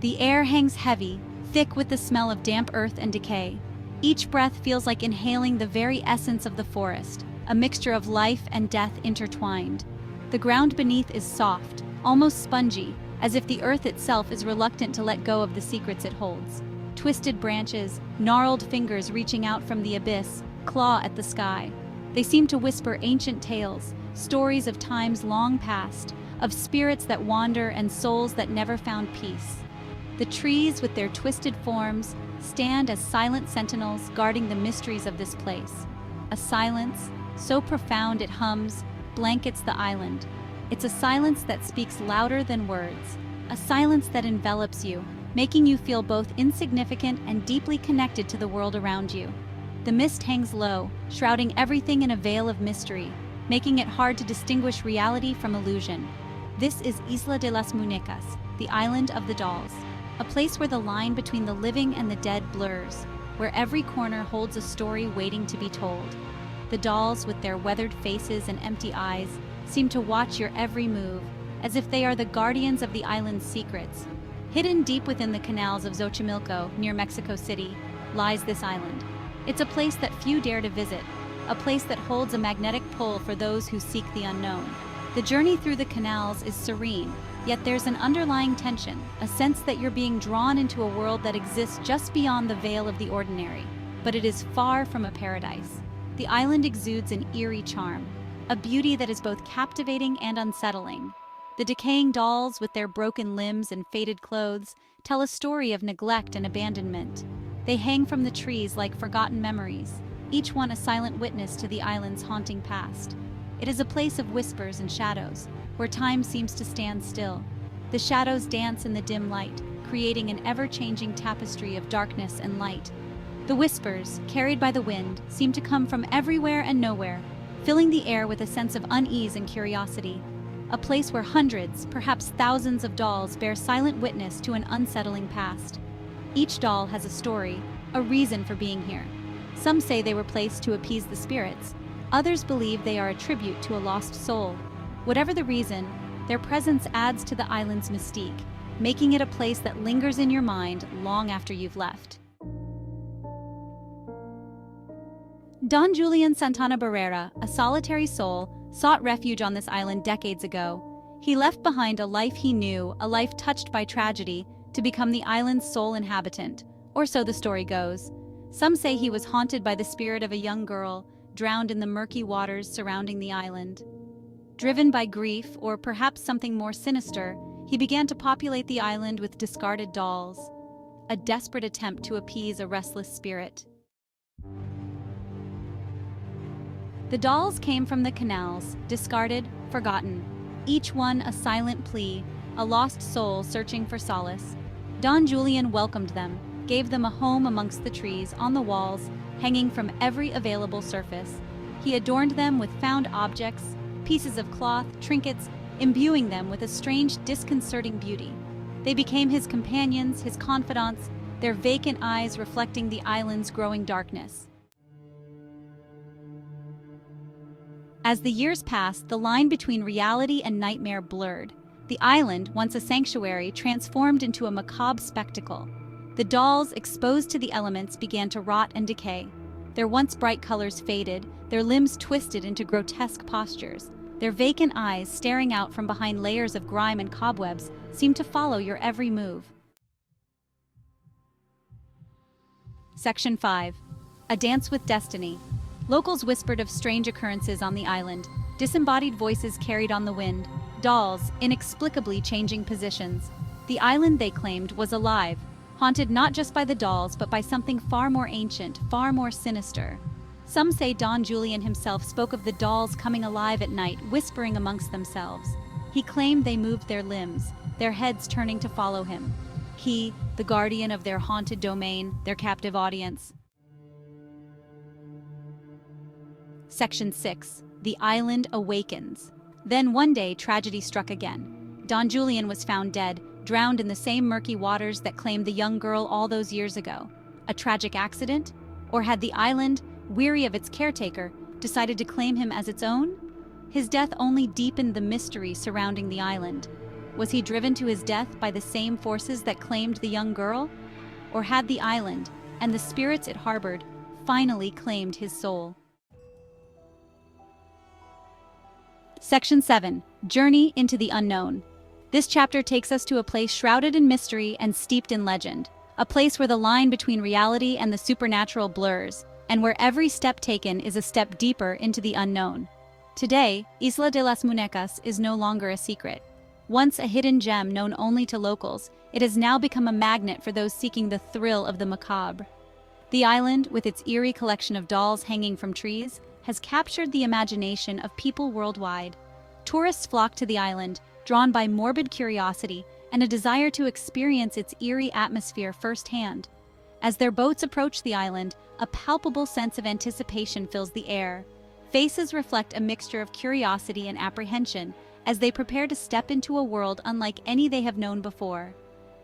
The air hangs heavy, thick with the smell of damp earth and decay. Each breath feels like inhaling the very essence of the forest, a mixture of life and death intertwined. The ground beneath is soft, almost spongy, as if the earth itself is reluctant to let go of the secrets it holds. Twisted branches, gnarled fingers reaching out from the abyss, claw at the sky. They seem to whisper ancient tales, stories of times long past, of spirits that wander and souls that never found peace. The trees, with their twisted forms, stand as silent sentinels guarding the mysteries of this place. A silence, so profound it hums, blankets the island. It's a silence that speaks louder than words, a silence that envelops you, making you feel both insignificant and deeply connected to the world around you. The mist hangs low, shrouding everything in a veil of mystery, making it hard to distinguish reality from illusion. This is Isla de las Muñecas, the island of the dolls. A place where the line between the living and the dead blurs, where every corner holds a story waiting to be told. The dolls, with their weathered faces and empty eyes, seem to watch your every move, as if they are the guardians of the island's secrets. Hidden deep within the canals of Xochimilco, near Mexico City, lies this island. It's a place that few dare to visit, a place that holds a magnetic pull for those who seek the unknown. The journey through the canals is serene, yet there's an underlying tension, a sense that you're being drawn into a world that exists just beyond the veil of the ordinary. But it is far from a paradise. The island exudes an eerie charm, a beauty that is both captivating and unsettling. The decaying dolls, with their broken limbs and faded clothes, tell a story of neglect and abandonment. They hang from the trees like forgotten memories, each one a silent witness to the island's haunting past. It is a place of whispers and shadows, where time seems to stand still. The shadows dance in the dim light, creating an ever-changing tapestry of darkness and light. The whispers, carried by the wind, seem to come from everywhere and nowhere, filling the air with a sense of unease and curiosity. A place where hundreds, perhaps thousands of dolls bear silent witness to an unsettling past. Each doll has a story, a reason for being here. Some say they were placed to appease the spirits. Others believe they are a tribute to a lost soul. Whatever the reason, their presence adds to the island's mystique, making it a place that lingers in your mind long after you've left. Don Julián Santana, a solitary soul, sought refuge on this island decades ago. He left behind a life he knew, a life touched by tragedy, to become the island's sole inhabitant, or so the story goes. Some say he was haunted by the spirit of a young girl, drowned in the murky waters surrounding the island. Driven by grief, or perhaps something more sinister, he began to populate the island with discarded dolls, a desperate attempt to appease a restless spirit. The dolls came from the canals, discarded, forgotten, each one a silent plea, a lost soul searching for solace. Don Julián welcomed them, gave them a home amongst the trees, on the walls, hanging from every available surface. He adorned them with found objects, pieces of cloth, trinkets, imbuing them with a strange, disconcerting beauty. They became his companions, his confidants, their vacant eyes reflecting the island's growing darkness. As the years passed, the line between reality and nightmare blurred. The island, once a sanctuary, transformed into a macabre spectacle. The dolls, exposed to the elements, began to rot and decay. Their once bright colors faded, their limbs twisted into grotesque postures. Their vacant eyes, staring out from behind layers of grime and cobwebs, seemed to follow your every move. Section 5. A Dance with Destiny. Locals whispered of strange occurrences on the island, disembodied voices carried on the wind, dolls inexplicably changing positions. The island, they claimed, was alive, haunted not just by the dolls but by something far more ancient, far more sinister. Some say Don Julián himself spoke of the dolls coming alive at night, whispering amongst themselves. He claimed they moved their limbs, their heads turning to follow him. He, the guardian of their haunted domain, their captive audience. Section 6. The Island Awakens. Then one day, tragedy struck again. Don Julián was found dead, drowned in the same murky waters that claimed the young girl all those years ago. A tragic accident? Or had the island, weary of its caretaker, decided to claim him as its own? His death only deepened the mystery surrounding the island. Was he driven to his death by the same forces that claimed the young girl? Or had the island, and the spirits it harbored, finally claimed his soul? Section 7. Journey into the Unknown. This chapter takes us to a place shrouded in mystery and steeped in legend, a place where the line between reality and the supernatural blurs, and where every step taken is a step deeper into the unknown. Today, Isla de las Muñecas is no longer a secret. Once a hidden gem known only to locals, it has now become a magnet for those seeking the thrill of the macabre. The island, with its eerie collection of dolls hanging from trees, has captured the imagination of people worldwide. Tourists flock to the island, drawn by morbid curiosity and a desire to experience its eerie atmosphere firsthand. As their boats approach the island, a palpable sense of anticipation fills the air. Faces reflect a mixture of curiosity and apprehension as they prepare to step into a world unlike any they have known before.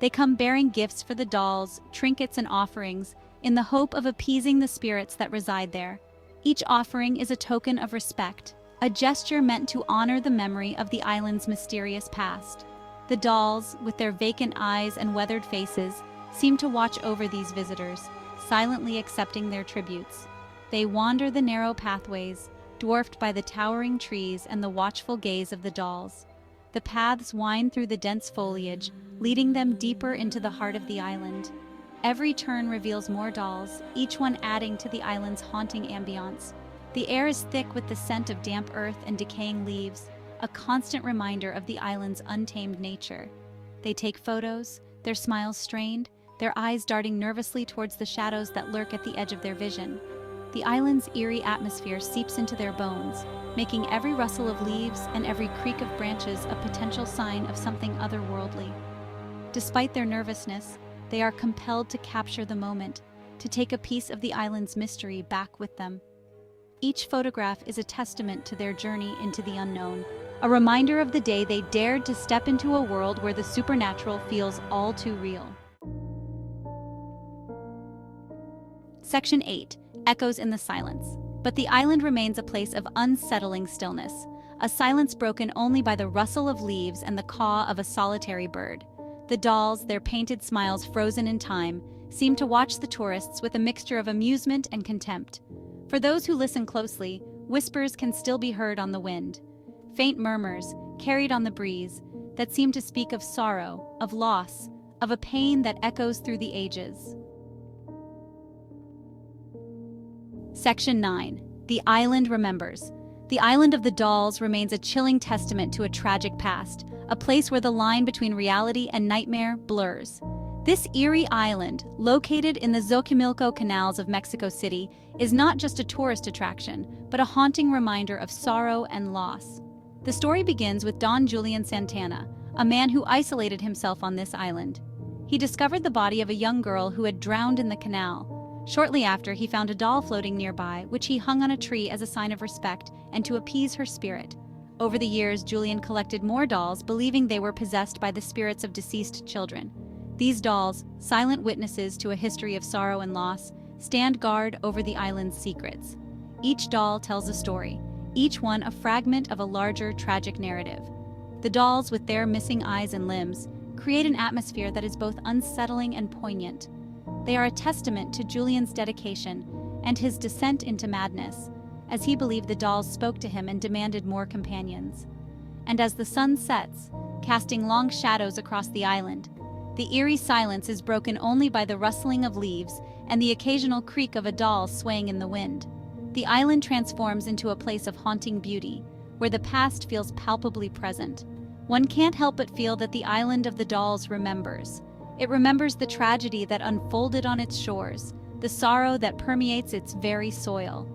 They come bearing gifts for the dolls, trinkets, and offerings, in the hope of appeasing the spirits that reside there. Each offering is a token of respect, a gesture meant to honor the memory of the island's mysterious past. The dolls, with their vacant eyes and weathered faces, seem to watch over these visitors, silently accepting their tributes. They wander the narrow pathways, dwarfed by the towering trees and the watchful gaze of the dolls. The paths wind through the dense foliage, leading them deeper into the heart of the island. Every turn reveals more dolls, each one adding to the island's haunting ambiance. The air is thick with the scent of damp earth and decaying leaves, a constant reminder of the island's untamed nature. They take photos, their smiles strained, their eyes darting nervously towards the shadows that lurk at the edge of their vision. The island's eerie atmosphere seeps into their bones, making every rustle of leaves and every creak of branches a potential sign of something otherworldly. Despite their nervousness, they are compelled to capture the moment, to take a piece of the island's mystery back with them. Each photograph is a testament to their journey into the unknown, a reminder of the day they dared to step into a world where the supernatural feels all too real. Section 8. Echoes in the silence. But the island remains a place of unsettling stillness, a silence broken only by the rustle of leaves and the caw of a solitary bird. The dolls, their painted smiles frozen in time, seem to watch the tourists with a mixture of amusement and contempt. For those who listen closely, whispers can still be heard on the wind. Faint murmurs, carried on the breeze, that seem to speak of sorrow, of loss, of a pain that echoes through the ages. Section 9. The Island Remembers. The island of the dolls remains a chilling testament to a tragic past, a place where the line between reality and nightmare blurs. This eerie island, located in the Xochimilco canals of Mexico City, is not just a tourist attraction, but a haunting reminder of sorrow and loss. The story begins with Don Julián Santana, a man who isolated himself on this island. He discovered the body of a young girl who had drowned in the canal. Shortly after, he found a doll floating nearby, which he hung on a tree as a sign of respect and to appease her spirit. Over the years, Julian collected more dolls, believing they were possessed by the spirits of deceased children. These dolls, silent witnesses to a history of sorrow and loss, stand guard over the island's secrets. Each doll tells a story, each one a fragment of a larger, tragic narrative. The dolls, with their missing eyes and limbs, create an atmosphere that is both unsettling and poignant. They are a testament to Julian's dedication and his descent into madness, as he believed the dolls spoke to him and demanded more companions. And as the sun sets, casting long shadows across the island, the eerie silence is broken only by the rustling of leaves and the occasional creak of a doll swaying in the wind. The island transforms into a place of haunting beauty, where the past feels palpably present. One can't help but feel that the island of the dolls remembers. It remembers the tragedy that unfolded on its shores, the sorrow that permeates its very soil.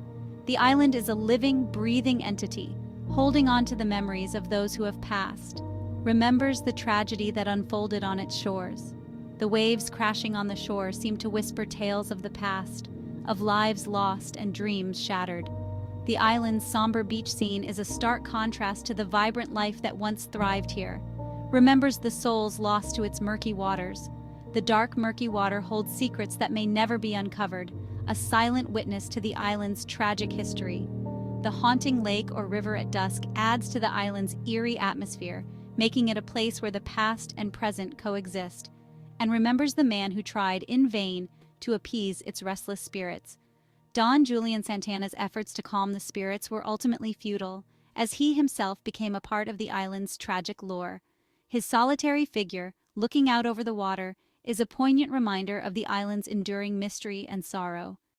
The island is a living, breathing entity, holding on to the memories of those who have passed. Remembers the tragedy that unfolded on its shores. The waves crashing on the shore seem to whisper tales of the past, of lives lost and dreams shattered. The island's somber beach scene is a stark contrast to the vibrant life that once thrived here. Remembers the souls lost to its murky waters. The dark, murky water holds secrets that may never be uncovered, a silent witness to the island's tragic history. The haunting lake or river at dusk adds to the island's eerie atmosphere, making it a place where the past and present coexist, and remembers the man who tried in vain to appease its restless spirits. Don Julián Santana's efforts to calm the spirits were ultimately futile, as he himself became a part of the island's tragic lore. His solitary figure, looking out over the water, is a poignant reminder of the island's enduring mystery and sorrow.